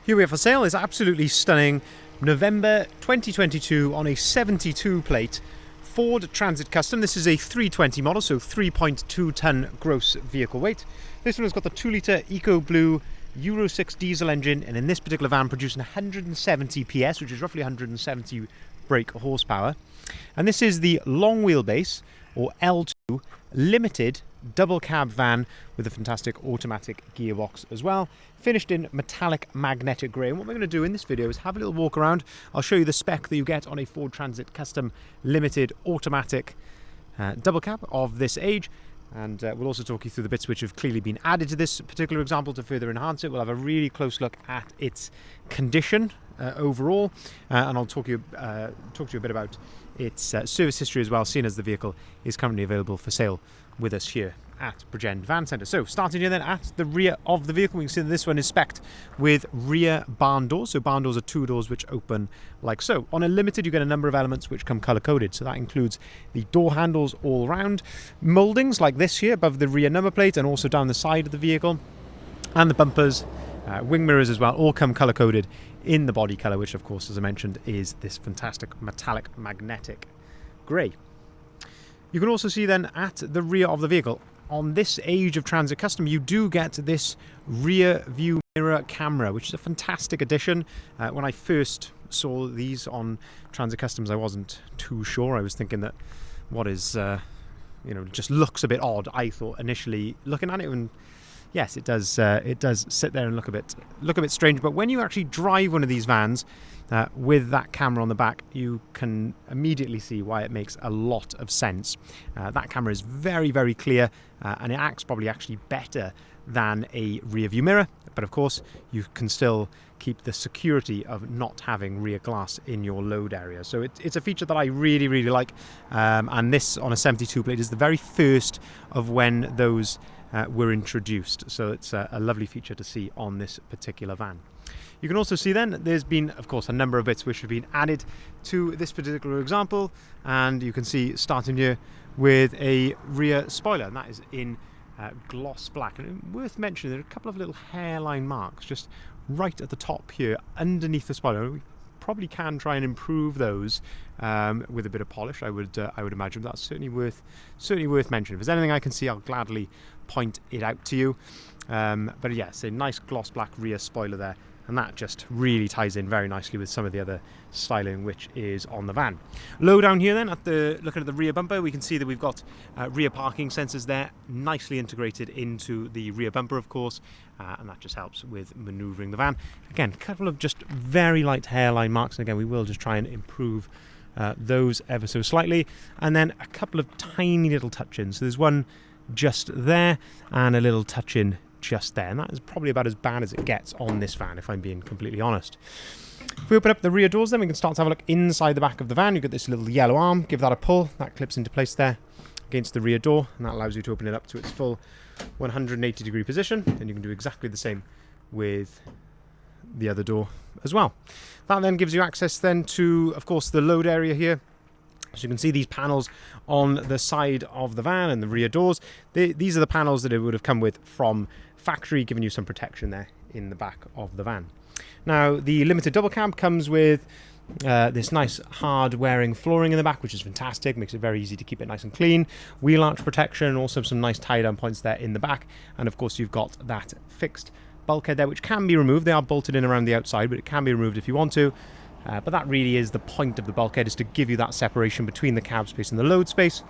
Here we are for sale is absolutely stunning November 2022 on a 72 plate Ford Transit Custom. This is a 320 model, so 3.2 ton gross vehicle weight. This one has got the 2 litre Eco Blue Euro 6 diesel engine, and in this particular van producing 170 PS, which is roughly 170 brake horsepower. And this is the long wheelbase, or L2, limited double cab van with a fantastic automatic gearbox as well, finished in metallic magnetic grey. And what we're going to do in this video is have a little walk around. I'll show you the spec that you get on a Ford Transit Custom limited automatic double cab of this age, and we'll also talk you through the bits which have clearly been added to this particular example to further enhance it. We'll have a really close look at its condition overall, and I'll talk to you a bit about its service history as well, seeing as the vehicle is currently available for sale with us here at Bridgend Van Centre. So starting here then at the rear of the vehicle, we can see that this one is spec'd with rear barn doors. So barn doors are 2 doors which open like so. On a limited you get a number of elements which come colour coded, so that includes the door handles all round, mouldings like this here above the rear number plate and also down the side of the vehicle, and the bumpers, wing mirrors as well, all come colour coded in the body colour, which of course, as I mentioned, is this fantastic metallic magnetic grey. You can also see then at the rear of the vehicle, on this age of Transit Custom, you do get this rear view mirror camera, which is a fantastic addition. When I first saw these on Transit Customs, I wasn't too sure. I was thinking that what is, just looks a bit odd, I thought initially looking at it, and yes, it does sit there and look a bit strange. But when you actually drive one of these vans with that camera on the back, you can immediately see why it makes a lot of sense. That camera is very, very clear, and it acts probably actually better than a rear view mirror. But of course, you can still keep the security of not having rear glass in your load area. So it's a feature that I really, really like. And this on a 72 plate is the very first of when those were introduced. So it's a lovely feature to see on this particular van. You can also see then there's been, of course, a number of bits which have been added to this particular example, and you can see starting here with a rear spoiler, and that is in gloss black. And worth mentioning, there are a couple of little hairline marks just right at the top here underneath the spoiler. We probably can try and improve those with a bit of polish. I would imagine that's certainly worth mentioning. If there's anything I can see, I'll gladly point it out to you. But yes, a nice gloss black rear spoiler there, and that just really ties in very nicely with some of the other styling which is on the van. Low down here then, looking at the rear bumper, we can see that we've got rear parking sensors there, nicely integrated into the rear bumper, of course, and that just helps with manoeuvring the van. Again, a couple of just very light hairline marks, and again, we will just try and improve those ever so slightly. And then a couple of tiny little touch-ins. So there's one just there and a little touch-in just there, and that is probably about as bad as it gets on this van, if I'm being completely honest. If we open up the rear doors, then we can start to have a look inside the back of the van. You've got this little yellow arm, give that a pull, that clips into place there against the rear door, and that allows you to open it up to its full 180 degree position, and you can do exactly the same with the other door as well. That then gives you access then to, of course, the load area here. So you can see these panels on the side of the van and the rear doors. These are the panels that it would have come with from factory, giving you some protection there in the back of the van. Now, the limited double cab comes with this nice hard wearing flooring in the back, which is fantastic, makes it very easy to keep it nice and clean. Wheel arch protection, and also some nice tie down points there in the back. And of course, you've got that fixed bulkhead there, which can be removed. They are bolted in around the outside, but it can be removed if you want to. But that really is the point of the bulkhead, is to give you that separation between the cab space and the load space.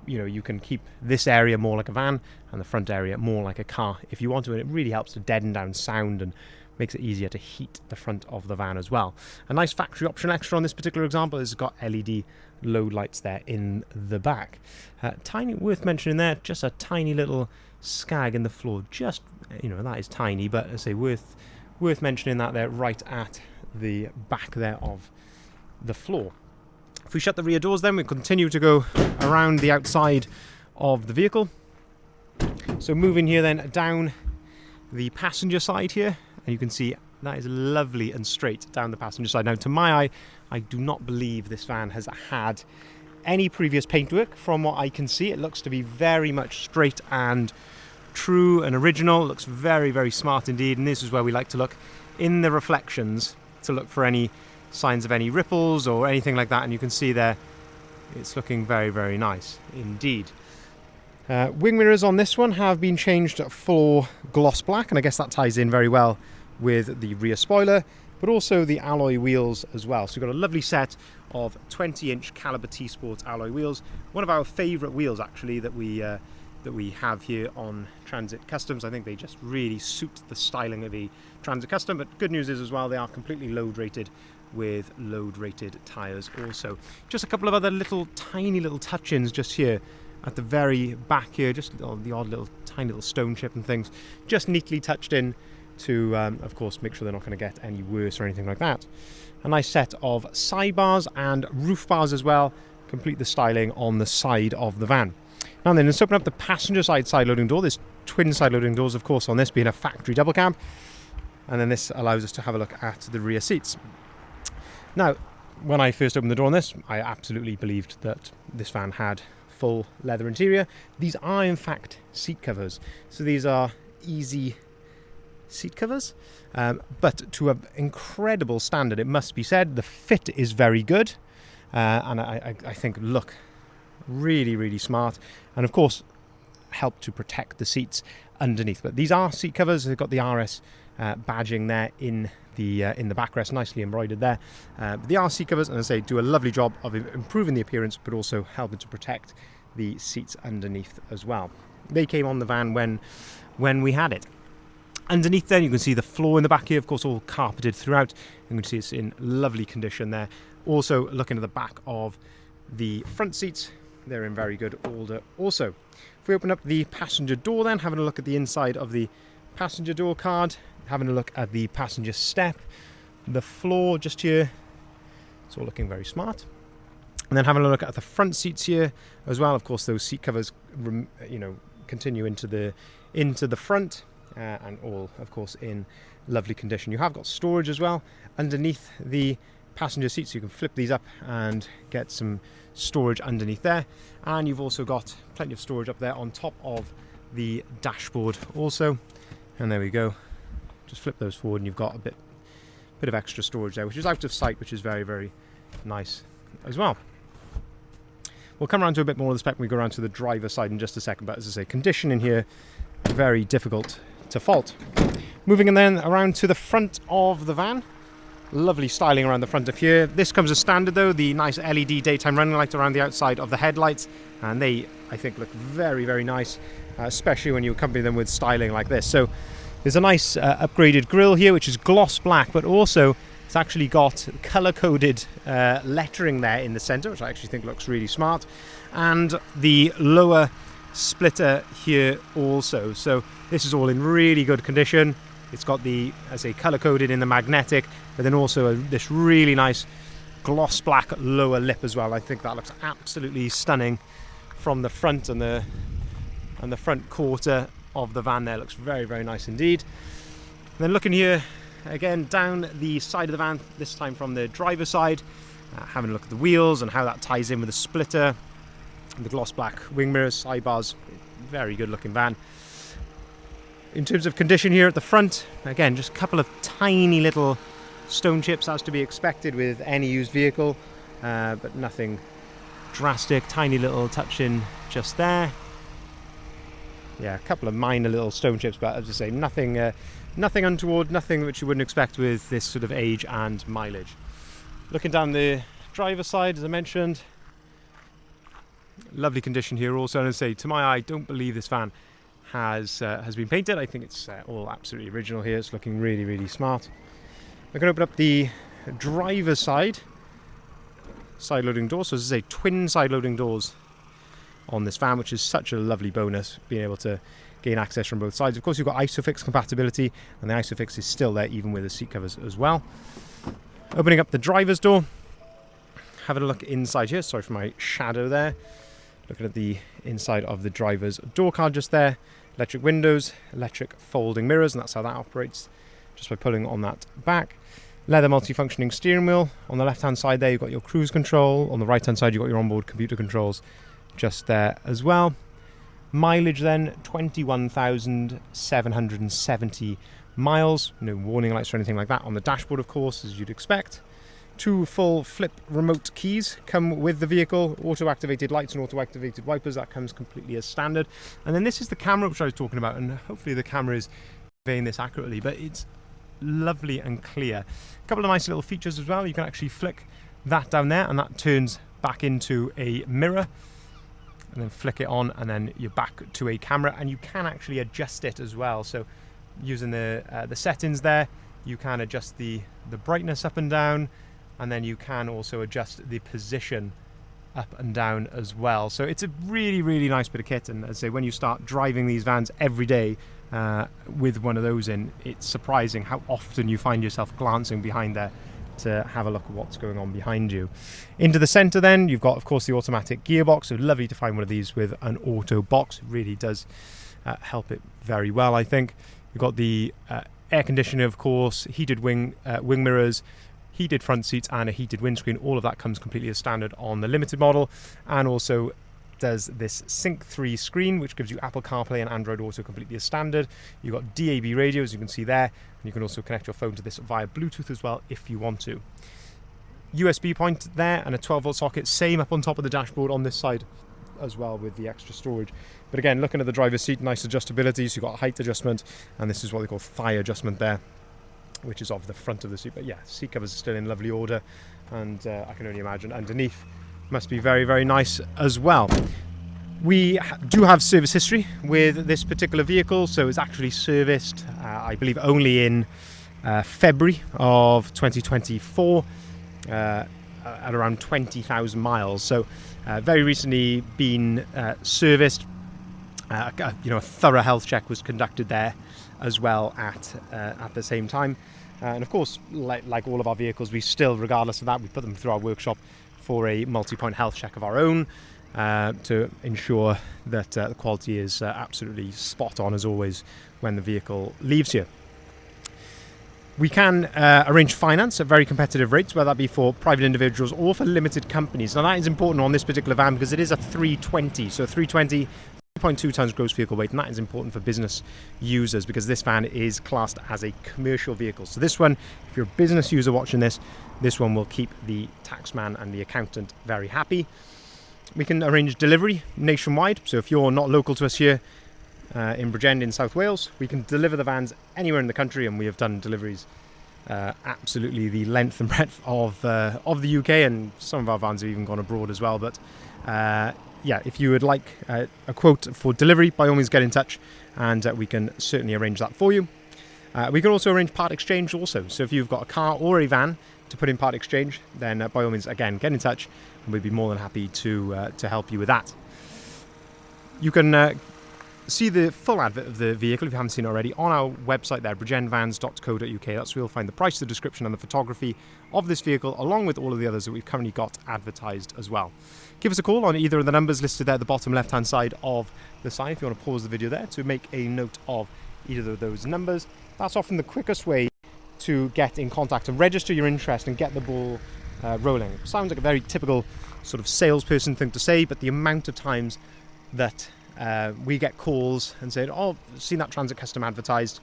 You can keep this area more like a van and the front area more like a car if you want to, and it really helps to deaden down sound and makes it easier to heat the front of the van as well. A nice factory option extra on this particular example is it's got LED load lights there in the back. Tiny, worth mentioning there, just a tiny little scag in the floor. Just, that is tiny, but I say worth mentioning that there right at the back there of the floor. If we shut the rear doors, then we continue to go around the outside of the vehicle. So moving here then down the passenger side here, and you can see that is lovely and straight down the passenger side. Now, to my eye, I do not believe this van has had any previous paintwork. From what I can see, it looks to be very much straight and true and original. Looks very, very smart indeed. And this is where we like to look in the reflections to look for any signs of any ripples or anything like that. And you can see there, it's looking very, very nice indeed. Wing mirrors on this one have been changed for gloss black, and I guess that ties in very well with the rear spoiler, but also the alloy wheels as well. So we've got a lovely set of 20-inch caliber T-Sport alloy wheels. One of our favourite wheels actually that we have here on Transit Customs. I think they just really suit the styling of a Transit Custom, but good news is as well they are completely load rated with load rated tyres also. Just a couple of other tiny little touch-ins just here at the very back here, just the odd little tiny little stone chip and things, just neatly touched in to of course make sure they're not going to get any worse or anything like that. A nice set of sidebars and roof bars as well complete the styling on the side of the van. Now then, let's open up the passenger side loading door. There's twin side loading doors of course on this, being a factory double cab, and then this allows us to have a look at the rear seats. Now when I first opened the door on this, I absolutely believed that this van had full leather interior. These are in fact seat covers, so these are easy seat covers, but to an incredible standard, it must be said. The fit is very good, and I think look really, really smart, and of course help to protect the seats underneath. But these are seat covers. They've got the RS badging there in the backrest, nicely embroidered there. But they are seat covers, and as I say, do a lovely job of improving the appearance, but also helping to protect the seats underneath as well. They came on the van when we had it. Underneath then you can see the floor in the back here, of course all carpeted throughout. You can see it's in lovely condition there. Also looking at the back of the front seats, they're in very good order also. If we open up the passenger door then, having a look at the inside of the passenger door card, having a look at the passenger step, the floor just here, it's all looking very smart. And then having a look at the front seats here as well. Of course those seat covers continue into the front, and all of course in lovely condition. You have got storage as well underneath the passenger seats, so you can flip these up and get some storage underneath there. And you've also got plenty of storage up there on top of the dashboard also. And there we go, just flip those forward and you've got a bit of extra storage there, which is out of sight, which is very, very nice as well. We'll come around to a bit more of the spec when we go around to the driver's side in just a second, but as I say, condition in here very difficult to fault. Moving in then around to the front of the van, lovely styling around the front of here. This comes as standard though, the nice LED daytime running light around the outside of the headlights, and they I think look very, very nice, especially when you accompany them with styling like this. So there's a nice upgraded grille here, which is gloss black, but also it's actually got color-coded lettering there in the center, which I actually think looks really smart. And the lower splitter here also. So this is all in really good condition. It's got the, as I say, color-coded in the magnetic, but then also this really nice gloss black lower lip as well. I think that looks absolutely stunning from the front, and the front quarter of the van there looks very, very nice indeed. And then looking here again down the side of the van, this time from the driver's side, having a look at the wheels and how that ties in with the splitter, the gloss black wing mirrors, sidebars, very good looking van. In terms of condition here at the front, again just a couple of tiny little stone chips as to be expected with any used vehicle, but nothing drastic. Tiny little touch in just there. Yeah, a couple of minor little stone chips, but as I say, nothing untoward, nothing which you wouldn't expect with this sort of age and mileage. Looking down the driver's side, as I mentioned, lovely condition here also. And as I say, to my eye, don't believe this van has been painted. I think it's all absolutely original here. It's looking really, really smart. I'm going to open up the driver's side loading doors. So as I say, twin side loading doors on this van, which is such a lovely bonus, being able to gain access from both sides. Of course, you've got ISOFIX compatibility, and the ISOFIX is still there even with the seat covers as well. Opening up the driver's door, having a look inside here. Sorry for my shadow there. Looking at the inside of the driver's door card just there. Electric windows, electric folding mirrors, and that's how that operates, just by pulling on that back. Leather multifunctioning steering wheel. On the left-hand side there, you've got your cruise control. On the right-hand side, you've got your onboard computer controls just there as well. Mileage then, 21,770 miles. No warning lights or anything like that on the dashboard, of course, as you'd expect. 2 full flip remote keys come with the vehicle, auto-activated lights and auto-activated wipers. That comes completely as standard. And then this is the camera which I was talking about, and hopefully the camera is conveying this accurately, but it's lovely and clear. A couple of nice little features as well. You can actually flick that down there and that turns back into a mirror, and then flick it on and then you're back to a camera, and you can actually adjust it as well. So using the settings there, you can adjust the brightness up and down, and then you can also adjust the position up and down as well. So it's a really, really nice bit of kit, and as I say, when you start driving these vans every day with one of those in, it's surprising how often you find yourself glancing behind there to have a look at what's going on behind you. Into the centre then, you've got of course the automatic gearbox, so lovely to find one of these with an auto box. It really does help it very well, I think. You've got the air conditioner, of course, heated wing mirrors, heated front seats and a heated windscreen. All of that comes completely as standard on the limited model, and also does this Sync 3 screen which gives you Apple CarPlay and Android Auto completely as standard. You've got DAB radio, as you can see there, and you can also connect your phone to this via Bluetooth as well if you want to. USB point there and a 12-volt socket, same up on top of the dashboard on this side as well with the extra storage. But again, looking at the driver's seat, nice adjustability, so you've got height adjustment, and this is what they call thigh adjustment there, which is off the front of the seat. But yeah, seat covers are still in lovely order, and I can only imagine underneath must be very, very nice as well. We do have service history with this particular vehicle, so it's actually serviced, I believe, only in February of 2024 at around 20,000 miles. So very recently been serviced. A thorough health check was conducted there as well at the same time. And of course, like all of our vehicles, we still, regardless of that, we put them through our workshop for a multi-point health check of our own to ensure that the quality is absolutely spot on as always when the vehicle leaves here. We can arrange finance at very competitive rates, whether that be for private individuals or for limited companies. Now that is important on this particular van because it is a 320, so 320 3.2 tons gross vehicle weight, and that is important for business users because this van is classed as a commercial vehicle. So this one, if you're a business user watching this one will keep the taxman and the accountant very happy. We can arrange delivery nationwide, so if you're not local to us here in Bridgend in South Wales, we can deliver the vans anywhere in the country, and we have done deliveries absolutely the length and breadth of the UK, and some of our vans have even gone abroad as well. But yeah, if you would like a quote for delivery, by all means get in touch, and we can certainly arrange that for you. We can also arrange part exchange also, so if you've got a car or a van to put in part exchange, then by all means, again, get in touch and we'd be more than happy to help you with that. You can see the full advert of the vehicle, if you haven't seen it already, on our website there, bridgendvans.co.uk. That's where you'll find the price, the description and the photography of this vehicle, along with all of the others that we've currently got advertised as well. Give us a call on either of the numbers listed there at the bottom left hand side of the sign if you want to pause the video there to make a note of either of those numbers. That's often the quickest way to get in contact and register your interest and get the ball rolling. Sounds like a very typical sort of salesperson thing to say, but the amount of times that we get calls and say, oh, seen that Transit Custom advertised,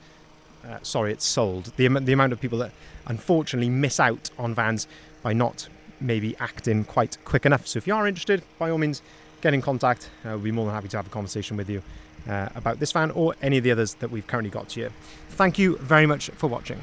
sorry, it's sold. The amount of people that unfortunately miss out on vans by not maybe acting quite quick enough. So if you are interested, by all means, get in contact. We'll be more than happy to have a conversation with you about this van or any of the others that we've currently got here. Thank you very much for watching.